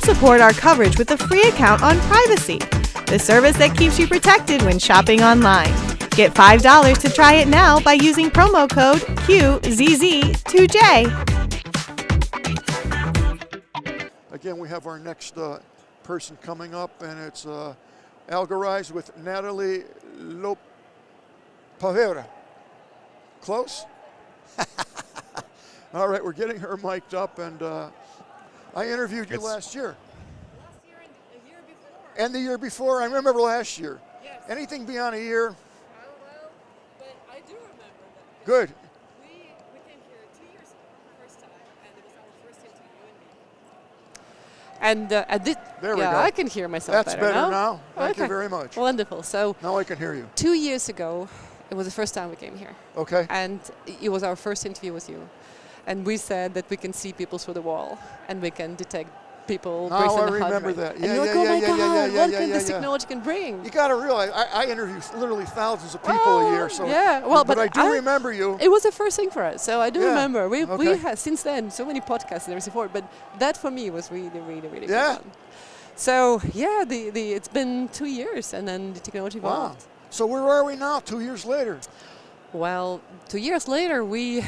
support our coverage with a free account on Privacy, the service that keeps you protected when shopping online. Get $5 to try it now by using promo code QZZ2J. Again, we have our next person coming up, and it's Algorized with Natalie Lopez. Close? All right, we're getting her mic'd up, and I interviewed you last year. Last year and the year before. And the year before. I remember last year. Yes. Anything beyond a year? Well, but I do remember that. Good. We came here 2 years ago, first time, and it was our first interview, and me. There we go. I can hear myself That's better now. Thank you Okay. very much. Wonderful. So Now I can hear you. 2 years ago, it was the first time we came here, Okay. and it was our first interview with you. And we said that we can see people through the wall, and we can detect people. Now I remember that. And you're like, oh my God, what can this technology can bring? You got to realize, I interview literally thousands of people a year. So yeah, well, but I do remember you. It was the first thing for us, so I do Yeah. remember. We Okay. had since then so many podcasts and everything forward, but that for me was really good Yeah. fun. So yeah, it's been 2 years, and then the technology Wow. evolved. So where are we now, 2 years later? Well, 2 years later, we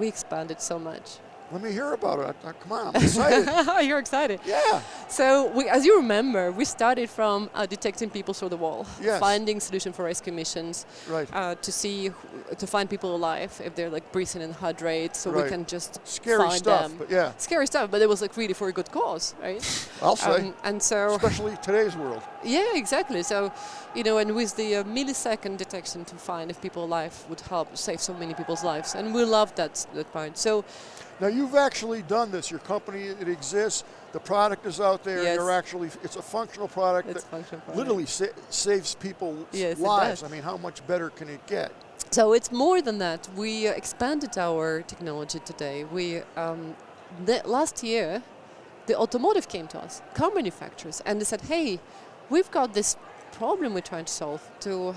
expanded so much. Let me hear about it. Come on, I'm excited. You're excited. Yeah. So, as you remember, we started from detecting people through the wall, Yes. finding solution for rescue missions, Right. to find people alive if they're like breathing in heart rate, so we Right. can just Scary find stuff, them. but yeah. Scary stuff, but it was like really for a good cause, right? I'll say. And so, Especially today's world. yeah, exactly. So, and with the millisecond detection to find if people alive would help save so many people's lives, and we love that part. So. Now you've actually done this. Your company, it exists. The product is out there. Yes. It's a functional product It's that functional product. literally saves people's Yes, it lives. does. I mean, how much better can it get? So it's more than that. We expanded our technology today. Last year, the automotive came to us, car manufacturers, and they said, "Hey, we've got this problem we're trying to solve to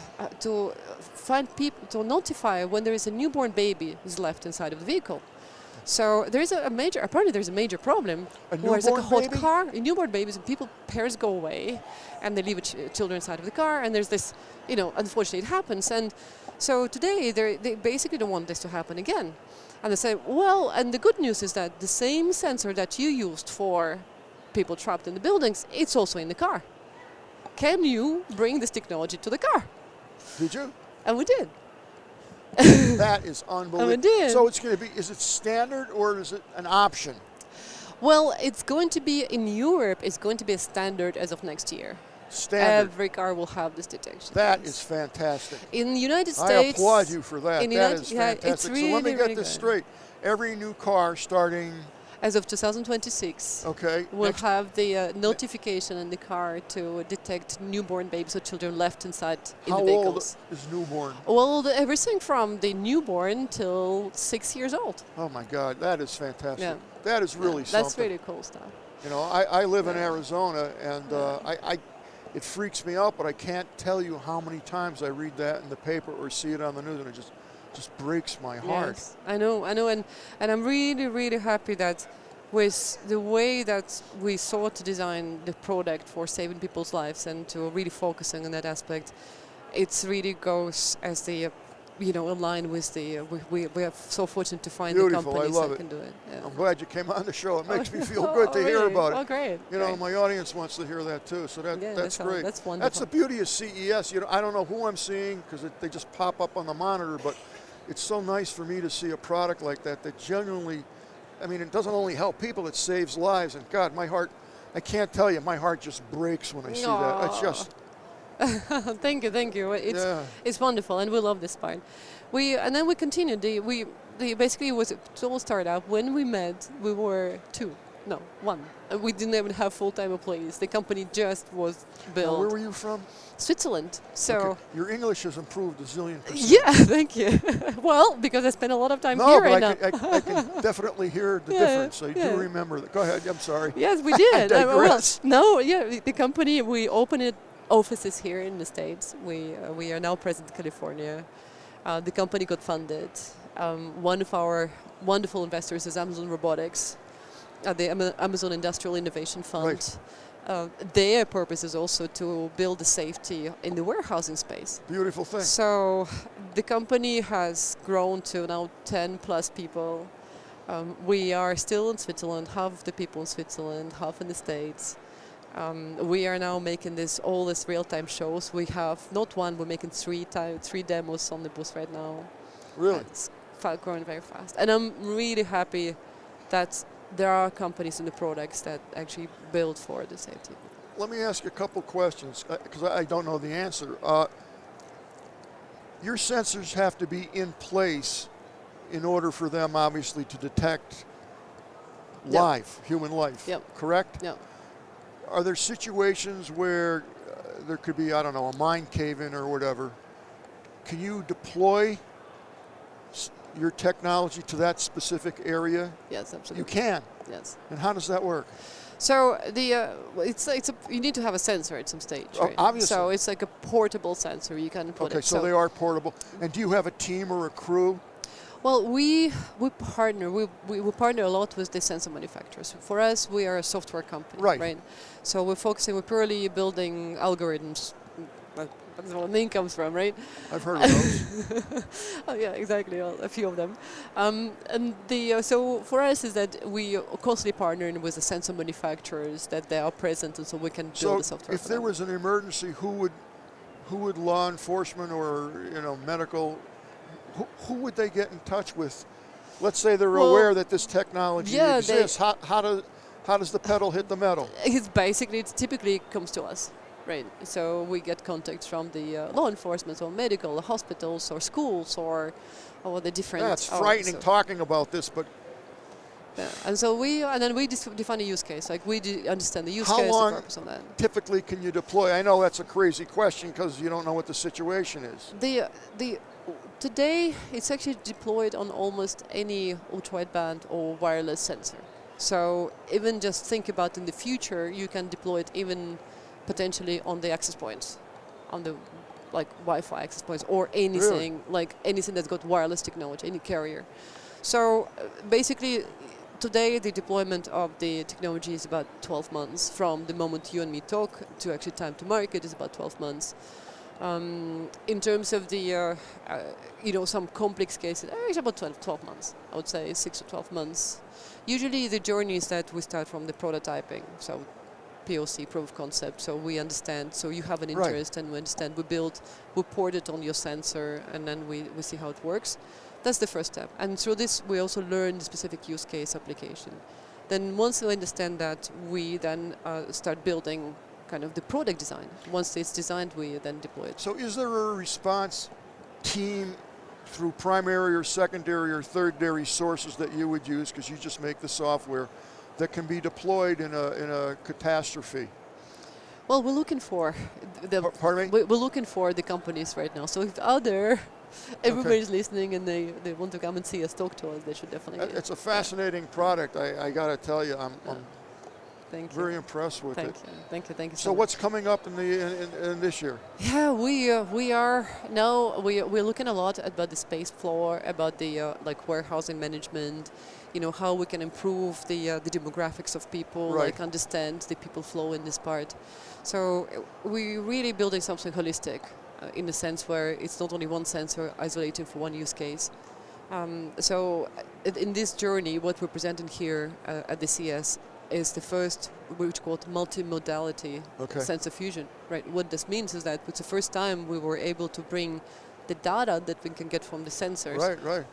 find people to notify when there is a newborn baby who's left inside of the vehicle." So there's apparently there's a major problem where it's like a hot baby? car, newborn babies, and parents go away, and they leave children inside of the car, and there's this, unfortunately it happens. And so today they basically don't want this to happen again. And they say, well, and the good news is that the same sensor that you used for people trapped in the buildings, it's also in the car. Can you bring this technology to the car? Did you? And we did. That is unbelievable. And we did. So it's going to be, is it standard or is it an option? Well, it's going to be, in Europe, it's going to be a standard as of next year. Standard. Every car will have this detection. That is fantastic. In the United I States... applaud you for that. That is fantastic. It's really, so let me get really this good. straight. Every new car starting, As of 2026, okay, we'll have the notification in the car to detect newborn babies or children left inside in how the old vehicles. is newborn? Well, everything from the newborn till 6 years old. Oh my God, that is fantastic. Yeah. That is really something. That's really cool stuff. I live in Arizona, and it freaks me out, but I can't tell you how many times I read that in the paper or see it on the news, and it just breaks my heart. Yes, I know, and I'm really, really happy that with the way that we sought to design the product for saving people's lives and to really focusing on that aspect, it really goes as the, aligned with the, we are so fortunate to find Beautiful. the companies I love that it. can do it. Yeah. I'm glad you came on the show. It makes me feel good to hear really? about it. Oh, great. Great. My audience wants to hear that too, so that's great. That's wonderful. That's the beauty of CES. I don't know who I'm seeing because they just pop up on the monitor, but it's so nice for me to see a product like that genuinely, it doesn't only help people, it saves lives. And God, my heart, I can't tell you, my heart just breaks when I see that. It's just... Thank you. It's wonderful, and we love this part. And then we continued. Basically it all started out when we met. We were one. We didn't even have full-time employees. The company just was built. Now, where were you from? Switzerland. So okay. Your English has improved a zillion %. Yeah, thank you. Well, because I spent a lot of time here right now. I can definitely hear the difference. I do remember that. Go ahead. I'm sorry. Yes, we did. I digress. The company, we opened offices here in the States. We are now present in California. The company got funded. One of our wonderful investors is Amazon Robotics. the Amazon Industrial Innovation Fund. Right. Their purpose is also to build the safety in the warehousing space. Beautiful thing. So the company has grown to now 10 plus people. We are still in Switzerland, half of the people in Switzerland, half in the States. We are now making all these real-time shows. We have not one, we're making three demos on the booth right now. Really? It's growing very fast. And I'm really happy that there are companies in the products that actually build for the safety. Let me ask you a couple questions, because I don't know the answer. Your sensors have to be in place in order for them, obviously, to detect life, human life, correct? Yeah. Are there situations where there could be, I don't know, a mine cave-in or whatever? Can you deploy your technology to that specific area? Yes, absolutely. You can? Yes. And how does that work? So you need to have a sensor at some stage, right? Obviously. So it's like a portable sensor. You can put Okay, it. so they are portable. And do you have a team or a crew? Well, we partner. We partner a lot with the sensor manufacturers. For us, we are a software company, right? So we're purely building algorithms. That's where the name comes from, right? I've heard of those. Oh yeah, exactly. A few of them. And so for us is that we are constantly partnering with the sensor manufacturers that they are present, and so we can build the software. So if there was an emergency, who would law enforcement or medical? Who would they get in touch with? Let's say they're aware that this technology exists. How does the pedal hit the metal? It typically comes to us. Right, so we get contacts from the law enforcement or medical hospitals or schools or the different. Yeah, it's frightening talking about this, but. Yeah, and then we define a use case. Like we understand the use case, the purpose of that. Typically can you deploy? I know that's a crazy question because you don't know what the situation is. Today it's actually deployed on almost any ultra-wideband or wireless sensor. So even just think about in the future, you can deploy it even potentially on the access points, on the Wi-Fi access points, or anything anything that's got wireless technology, any carrier. So basically, today the deployment of the technology is about 12 months from the moment you and me talk to actually time to market is about 12 months. In terms of the some complex cases, it's about 12 months. I would say 6 to 12 months. Usually the journey is that we start from the prototyping, so POC, proof of concept, so we understand, so you have an interest and we understand, we port it on your sensor and then we see how it works. That's the first step. And through this we also learn the specific use case application. Then once we understand that, we then start building kind of the product design. Once it's designed, we then deploy it. So is there a response team through primary or secondary or third-dairy sources that you would use, because you just make the software, that can be deployed in a catastrophe? Well, we're looking for Pardon me? we're looking for the companies right now. So if everybody's listening and they want to come and see us, talk to us, they should definitely. It's a fascinating product. I got to tell you, I'm very impressed with it. Thank you. So what's coming up in this year? Yeah, we are now we're looking a lot about the space floor, about the warehousing management. How we can improve the demographics of people, understand the people flow in this part. So we're really building something holistic in the sense where it's not only one sensor isolated for one use case. So in this journey, what we're presenting here at the CS is the first, which called multimodality sensor fusion. Right. What this means is that it's the first time we were able to bring the data that we can get from the sensors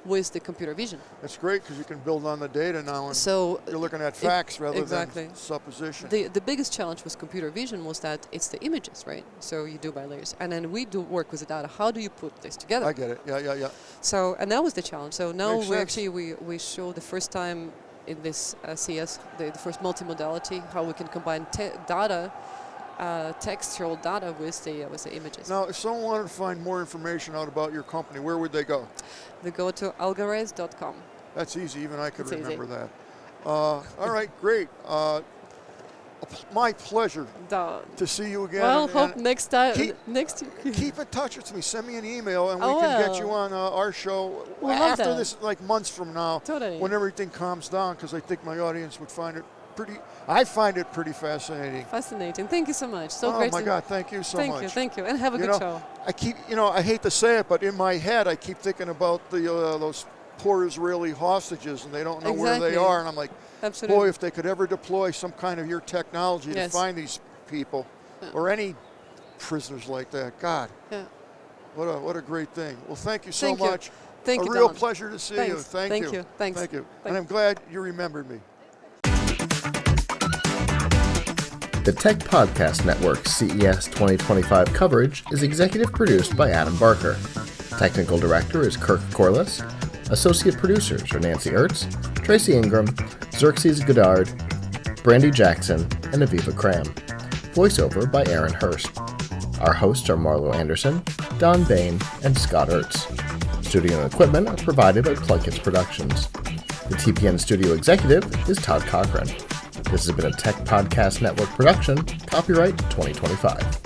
with the computer vision. That's great because you can build on the data now, and so you're looking at facts rather than supposition. The biggest challenge with computer vision was that it's the images, right? So you do by layers, and then we do work with the data. How do you put this together? I get it. Yeah. So and that was the challenge. So now we show the first time in this CS the first multimodality, how we can combine data. Textual data with the images. Now, if someone wanted to find more information out about your company, where would they go? They go to algorized.com. That's easy. Even I could remember that. All right, great. my pleasure Done. to see you again. Well, and hope next time. keep in touch with me. Send me an email, and we I can get will. you on our show We'll love after that. this, like months from now, Totally. when everything calms down, because I think my audience would find it I find it pretty fascinating. Fascinating. Thank you so much. So Oh great. my God, thank you so much. Thank you, and have a good show. I keep, I hate to say it, but in my head, I keep thinking about those poor Israeli hostages, and they don't know where they are, and I'm like, Absolutely. boy, if they could ever deploy some kind of your technology to find these people, or any prisoners like that, God, what a great thing. Well, thank you so much. Thank you, a real Don. pleasure to see you. Thank you. Thanks. Thank you. And I'm glad you remembered me. The Tech Podcast Network's CES 2025 coverage is executive produced by Adam Barker. Technical director is Kirk Corliss. Associate producers are Nancy Ertz, Tracy Ingram, Xerxes Goddard, Brandy Jackson, and Aviva Cram. Voiceover by Aaron Hurst. Our hosts are Marlo Anderson, Don Bain, and Scott Ertz. Studio and equipment are provided by PLUGHITZ Productions. The TPN studio executive is Todd Cochran. This has been a Tech Podcast Network production, copyright 2025.